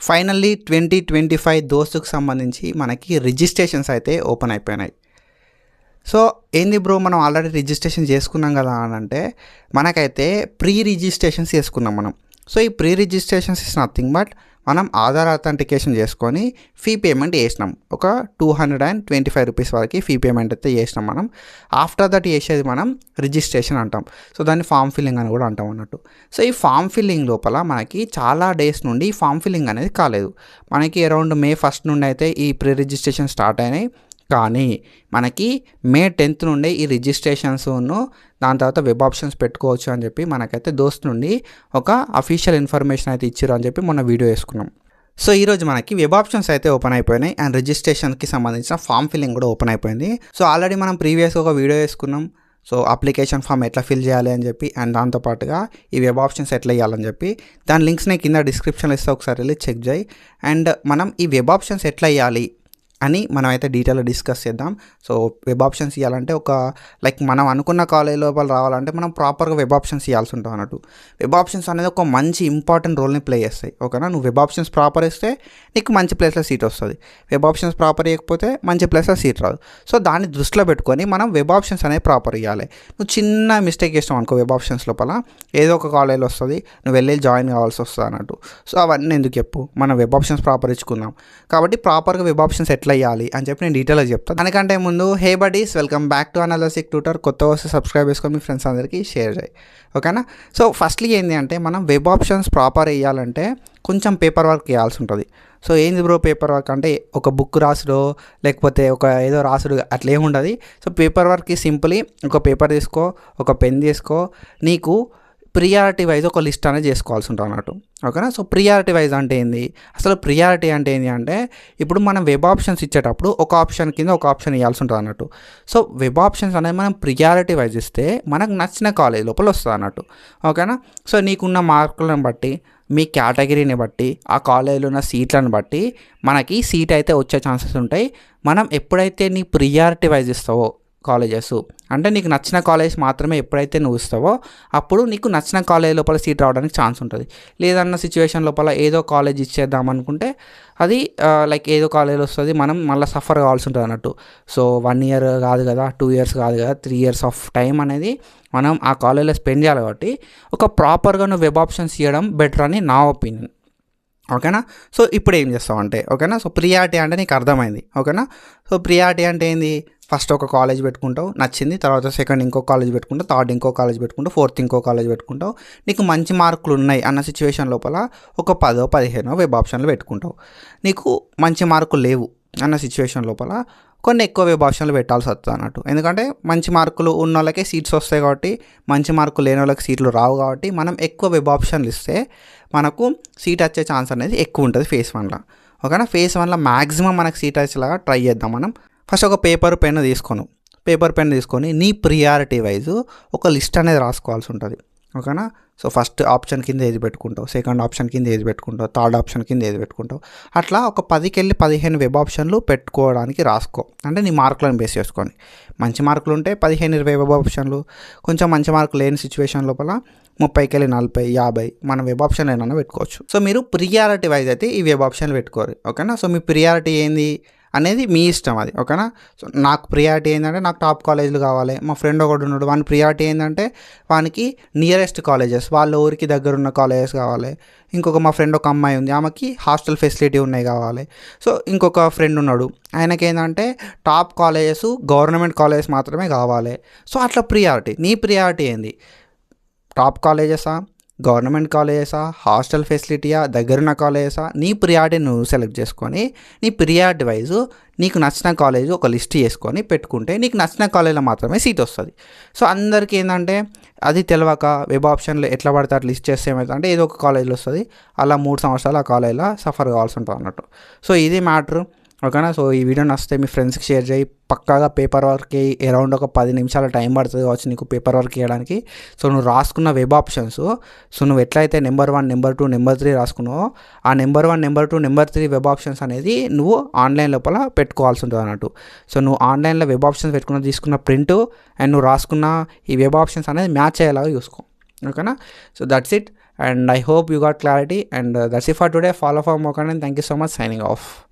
Finally 2025 దోస్తుకు సంబంధించి మనకి registrations అయితే ఓపెన్ అయిపోయినాయి. సో ఏంది బ్రో, మనం ఆల్రెడీ రిజిస్ట్రేషన్ చేసుకున్నాం కదా అని అంటే మనకైతే ప్రీ రిజిస్ట్రేషన్స్ చేసుకున్నాం మనం. సో ఈ pre registrations is nothing but మనం ఆధార్ అథెంటికేషన్ చేసుకొని ఫీ పేమెంట్ చేసినాం. ఒక 225 రూపీస్ వరకు ఫీ పేమెంట్ అయితే చేసినాం మనం. ఆఫ్టర్ దట్ చేసేది మనం రిజిస్ట్రేషన్ అంటాం. సో దాన్ని ఫామ్ ఫిల్లింగ్ అని కూడా అంటాం అన్నట్టు. సో ఈ ఫామ్ ఫిల్లింగ్ లోపల మనకి చాలా డేస్ నుండి ఫామ్ ఫిల్లింగ్ అనేది కాలేదు. మనకి అరౌండ్ May 1st నుండి అయితే ఈ ప్రీ రిజిస్ట్రేషన్ స్టార్ట్ అయినాయి. కానీ మనకి May 10th నుండి ఈ రిజిస్ట్రేషన్స్ను దాని తర్వాత వెబ్ ఆప్షన్స్ పెట్టుకోవచ్చు అని చెప్పి మనకైతే దోస్త్ నుండి ఒక అఫీషియల్ ఇన్ఫర్మేషన్ అయితే ఇచ్చారు అని చెప్పి మొన్న వీడియో వేసుకున్నాం. సో ఈరోజు మనకి వెబ్ ఆప్షన్స్ అయితే ఓపెన్ అయిపోయినాయి అండ్ రిజిస్ట్రేషన్కి సంబంధించిన ఫామ్ ఫిల్లింగ్ కూడా ఓపెన్ అయిపోయింది. సో ఆల్రెడీ మనం ప్రీవియస్గా ఒక వీడియో వేసుకున్నాం. సో అప్లికేషన్ ఫామ్ ఎట్లా ఫిల్ చేయాలి అని చెప్పి అండ్ దాంతోపాటుగా ఈ వెబ్ ఆప్షన్స్ ఎట్లా ఇవ్వాలని చెప్పి దాని లింక్స్ నేను కింద డిస్క్రిప్షన్లో ఇస్తే ఒకసారి వెళ్ళి చెక్ చేయి. అండ్ మనం ఈ వెబ్ ఆప్షన్స్ ఎట్లా ఇవ్వాలి అని మనం అయితే డీటెయిల్గా డిస్కస్ చేద్దాం. సో వెబ్ ఆప్షన్స్ ఇవ్వాలంటే ఒక మనం అనుకున్న కాలేజ్ లోపల రావాలంటే మనం ప్రాపర్గా వెబ్ ఆప్షన్స్ ఇవ్వాల్సి ఉంటుంది అన్నట్టు. వెబ్ ఆప్షన్స్ అనేది ఒక మంచి ఇంపార్టెంట్ రోల్ని ప్లే చేస్తాయి. ఓకేనా, నువ్వు వెబ్ ఆప్షన్స్ ప్రాపర్ ఇస్తే నీకు మంచి ప్లేస్లో సీట్ వస్తుంది. వెబ్ ఆప్షన్స్ ప్రాపర్ ఇవ్వకపోతే మంచి ప్లేస్లో సీట్ రాదు. సో దాన్ని దృష్టిలో పెట్టుకొని మనం వెబ్ ఆప్షన్స్ అనేది ప్రాపర్ ఇవ్వాలి. నువ్వు చిన్న మిస్టేక్ చేస్తావు అనుకో వెబ్ ఆప్షన్స్ లోపల ఏదో ఒక కాలేజ్లో వస్తుంది, నువ్వు వెళ్ళి జాయిన్ కావాల్సి వస్తుంది అన్నట్టు. సో అవన్నీ ఎందుకు చెప్పు, మనం వెబ్ ఆప్షన్స్ ప్రాపర్ ఇచ్చుకుందాం. కాబట్టి ప్రాపర్గా వెబ్ ఆప్షన్స్ ఎట్లా ఇవ్వాలి అని చెప్పి నేను డీటెయిల్గా చెప్తాను. దానికంటే ముందు hey buddies, welcome back to another sick tutor. కొత్త వస్తే సబ్స్క్రైబ్ చేసుకొని మీ ఫ్రెండ్స్ అందరికీ షేర్ చేయి. ఓకేనా. సో ఫస్ట్లీ ఏంటి అంటే మనం వెబ్ ఆప్షన్స్ ప్రాపర్ వేయాలంటే కొంచెం పేపర్ వర్క్ చేయాల్సి ఉంటుంది. సో ఏంది బ్రో పేపర్ వర్క్ అంటే ఒక బుక్ రాసుడో లేకపోతే ఒక ఏదో రాసుడు అట్లా ఏముండదు. సో పేపర్ వర్క్కి సింపుల్లీ ఒక పేపర్ తీసుకో, ఒక పెన్ తీసుకో, నీకు ప్రియారిటీ వైజ్ ఒక లిస్ట్ అనేది చేసుకోవాల్సి ఉంటుంది అన్నట్టు. ఓకేనా. సో ప్రియారిటీ వైజ్ అంటే ఏంది, అసలు ప్రియారిటీ అంటే ఏంటి అంటే ఇప్పుడు మనం వెబ్ ఆప్షన్స్ ఇచ్చేటప్పుడు ఒక ఆప్షన్ కింద ఒక ఆప్షన్ ఇవ్వాల్సి ఉంటుంది అన్నట్టు. సో వెబ్ ఆప్షన్స్ అనేది మనం ప్రియారిటీ వైజ్ ఇస్తే మనకు నచ్చిన కాలేజ్ లోపల వస్తుంది అన్నట్టు. ఓకేనా. సో నీకున్న మార్కులను బట్టి, మీ కేటగిరీని బట్టి, ఆ కాలేజీలో ఉన్న సీట్లను బట్టి మనకి సీట్ అయితే వచ్చే ఛాన్సెస్ ఉంటాయి. మనం ఎప్పుడైతే నీ ప్రియారిటీ వైజ్ ఇస్తావో కాలేజెస్ అంటే నీకు నచ్చిన కాలేజ్ మాత్రమే ఎప్పుడైతే నువ్వు ఇస్తావో అప్పుడు నీకు నచ్చిన కాలేజ్ లోపల సీట్ రావడానికి ఛాన్స్ ఉంటుంది. లేదన్న సిచ్యువేషన్ లోపల ఏదో కాలేజ్ ఇచ్చేద్దాం అనుకుంటే అది ఏదో కాలేజ్ వస్తుంది, మనం మళ్ళీ సఫర్ కావాల్సి ఉంటుంది అన్నట్టు. సో 1 year కాదు కదా, 2 years కాదు కదా, 3 years ఆఫ్ టైం అనేది మనం ఆ కాలేజ్లో స్పెండ్ చేయాలి. కాబట్టి ఒక ప్రాపర్గా నువ్వు వెబ్ ఆప్షన్స్ ఇవ్వడం బెటర్ అని నా ఒపీనియన్. ఓకేనా. సో ఇప్పుడు ఏం చేస్తావు అంటే ఓకేనా, సో ప్రియారిటీ అంటే నీకు అర్థమైంది. ఓకేనా. సో ప్రియారిటీ అంటే ఏంది, ఫస్ట్ ఒక కాలేజ్ పెట్టుకుంటావు నచ్చింది, తర్వాత సెకండ్ ఇంకో కాలేజ్ పెట్టుకుంటావు, థర్డ్ ఇంకో కాలేజ్ పెట్టుకుంటావు, ఫోర్త్ ఇంకో కాలేజ్ పెట్టుకుంటావు. నీకు మంచి మార్కులు ఉన్నాయి అన్న సిచ్యువేషన్ లోపల ఒక 10-15 వెబ్ ఆప్షన్లు పెట్టుకుంటావు. నీకు మంచి మార్కులు లేవు అన్న సిచ్యువేషన్ లోపల కొన్ని ఎక్కువ వెబ్ ఆప్షన్లు పెట్టాల్సి వస్తుంది అన్నట్టు. ఎందుకంటే మంచి మార్కులు ఉన్న వాళ్ళకే సీట్స్ వస్తాయి కాబట్టి, మంచి మార్కులు లేని వాళ్ళకి సీట్లు రావు కాబట్టి మనం ఎక్కువ వెబ్ ఆప్షన్లు ఇస్తే మనకు సీట్ వచ్చే ఛాన్స్ అనేది ఎక్కువ ఉంటుంది phase 1లో. ఓకేనా. phase 1లో మ్యాక్సిమం మనకు సీట్ వచ్చేలాగా ట్రై చేద్దాం మనం. ఫస్ట్ ఒక పేపర్ పెన్ తీసుకొని నీ ప్రియారిటీ వైజ్ ఒక లిస్ట్ అనేది రాసుకోవాల్సి ఉంటుంది. ఓకేనా. సో ఫస్ట్ ఆప్షన్ కింద ఏది పెట్టుకుంటావు, సెకండ్ ఆప్షన్ కింద ఏది పెట్టుకుంటావు, థర్డ్ ఆప్షన్ కింద ఏది పెట్టుకుంటావు, అట్లా ఒక 10-15 వెబ్ ఆప్షన్లు పెట్టుకోవడానికి రాసుకో. అంటే నీ మార్కులను బేస్ చేసుకొని మంచి మార్కులు ఉంటే 15-20 వెబ్ ఆప్షన్లు, కొంచెం మంచి మార్కులు లేని సిచ్యువేషన్ లోపల 30-40-50 మన వెబ్ ఆప్షన్ ఏమైనా పెట్టుకోవచ్చు. సో మీరు ప్రియారిటీ వైజ్ అయితే ఈ వెబ్ ఆప్షన్లు పెట్టుకోరు. ఓకేనా. సో మీ ప్రియారిటీ ఏంది అనేది మీ ఇష్టం అది. ఓకేనా. సో నాకు ప్రియారిటీ ఏంటంటే నాకు టాప్ కాలేజీలు కావాలి. మా ఫ్రెండ్ ఒకడు ఉన్నాడు, వాని ప్రియారిటీ ఏంటంటే వానికి నియరెస్ట్ కాలేజెస్, వాళ్ళ ఊరికి దగ్గర ఉన్న కాలేజెస్ కావాలి. ఇంకొక మా ఫ్రెండ్ ఒక అమ్మాయి ఉంది, ఆమెకి హాస్టల్ ఫెసిలిటీ ఉన్నాయి కావాలి. సో ఇంకొక ఫ్రెండ్ ఉన్నాడు, ఆయనకి ఏంటంటే టాప్ కాలేజెస్ గవర్నమెంట్ కాలేజెస్ మాత్రమే కావాలి. సో అట్లా ప్రియారిటీ, నీ ప్రియారిటీ ఏంది, టాప్ కాలేజెసా, గవర్నమెంట్ కాలేజెసా, హాస్టల్ ఫెసిలిటీయా, దగ్గరున్న కాలేజెసా, నీ ప్రియారిటీ నువ్వు సెలెక్ట్ చేసుకొని నీ ప్రియారిటీ వైజ్ నీకు నచ్చిన కాలేజ్ ఒక లిస్ట్ చేసుకొని పెట్టుకుంటే నీకు నచ్చిన కాలేజీలో మాత్రమే సీట్ వస్తుంది. సో అందరికీ ఏంటంటే అది తెలియక వెబ్ ఆప్షన్లు ఎట్లా పడితే అట్లా లిస్ట్ చేస్తే ఏమవుతుందంటే ఏదో ఒక కాలేజ్లో వస్తుంది, అలా 3 సంవత్సరాలు ఆ కాలేజ్లో సఫర్ కావాల్సి ఉంటుంది అన్నట్టు. సో ఇది మ్యాటర్. ఓకేనా. సో ఈ వీడియో నచ్చితే మీ ఫ్రెండ్స్కి షేర్ చేయి. పక్కాగా పేపర్ వర్క్కి అరౌండ్ ఒక 10 నిమిషాల టైం పడుతుంది కావచ్చు నీకు పేపర్ వర్క్ చేయడానికి. సో నువ్వు రాసుకున్న వెబ్ ఆప్షన్స్, సో నువ్వు ఎట్లయితే నెంబర్ 1, నెంబర్ 2, నెంబర్ 3 రాసుకున్నావో ఆ number 1, number 2, number 3 web options అనేది నువ్వు ఆన్లైన్ లోపల పెట్టుకోవాల్సి ఉంటుంది అన్నట్టు. సో నువ్వు ఆన్లైన్లో వెబ్ ఆప్షన్స్ తీసుకున్న ప్రింట్ అండ్ నువ్వు రాసుకున్న ఈ వెబ్ ఆప్షన్స్ అనేది మ్యాచ్ అయ్యేలాగా చూసుకో. ఓకేనా. So that's it. And I hope you got clarity. And that's it for today. Follow for more content. Thank you so much. Signing off.